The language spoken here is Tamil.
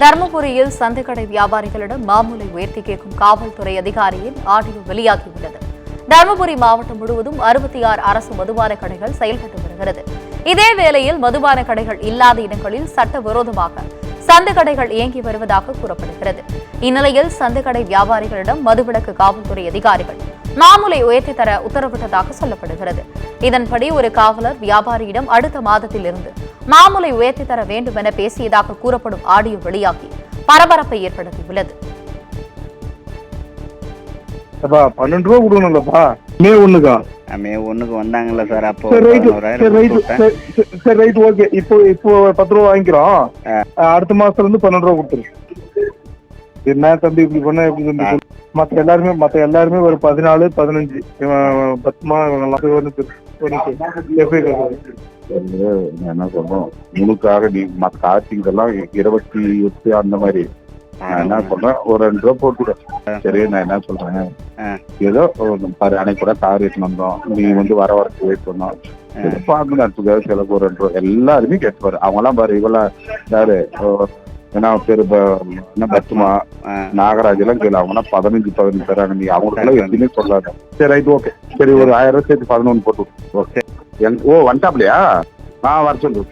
தருமபுரியில் சந்தைக்கடை வியாபாரிகளிடம் மாமூலை உயர்த்தி கேட்கும் காவல்துறை அதிகாரியின் ஆடியோ வெளியாகியுள்ளது. தருமபுரி மாவட்டம் முழுவதும் 66 அரசு மதுபான கடைகள் செயல்பட்டு வருகிறது. இதே வேளையில் மதுபான கடைகள் இல்லாத இடங்களில் சட்டவிரோதமாக சந்தைக்கடைகள் இயங்கி வருவதாக கூறப்படுகிறது. இந்நிலையில் சந்தைக்கடை வியாபாரிகளிடம் மதுவிலக்கு காவல்துறை அதிகாரிகள் மாமூலை உயர்த்தி தர உத்தரவிட்டதாக சொல்லப்படுகிறது. இதன்படி ஒரு காவலர் வியாபாரியிடம் அடுத்த மாதத்தில் இருந்து மாமூலை உயர்த்தி தர வேண்டும் என பேசியதாக கூறப்படும் ஆடியோ வெளியாகி பரபரப்பை ஏற்படுத்தியுள்ளது. 12 ரூபா கொடுக்கணும்லப்பா. மே 1க்கா? மே 1க்கு வந்தாங்கல்ல சார். அப்போ சரி ரைட் ஓகே. இப்போ 10 ரூபா வாங்கிக்கிறோம். அடுத்த மாசத்துல இருந்து 12 ரூபா கொடுத்துரு. என்ன தம்பி இப்படி பண்ண எப்படி தம்பி? மத்த எல்லாருமே ஒரு 14 15 பத்துமா என்ன சொல்றோம், முழுக்காக நீ மற்ற கார்த்திங்கெல்லாம் 28 அந்த மாதிரி. நான் என்ன சொல்றேன், ஒரு 2 ரூபா போட்டுக்கிறேன். சரி, நான் என்ன சொல்றேன், ஏதோ அன்னைக்கு கூட கார் எடுத்து வந்தோம், நீ வர வெயிட் பண்ணோம், பாக்குறதுக்காக சிலக்கு ஒரு 2 ரூபா எல்லாருமே கேட்டுப்பாரு. அவங்க எல்லாம் பாரு, இவெல்லாம் யாரு ஏன்னா பேரு என்ன பத்துமா நாகராஜ் எல்லாம் கேளு, அவங்க 15 தராங்க. நீ அவங்களுக்கெல்லாம் எதுவுமே சொல்லாத. சரி ரைட் ஓகே. சரி, ஒரு 1000 ரூபாய் சேர்த்து 11 போட்டு. ஓகே. வந்துட்டாப்லையா? வர சொல்லு.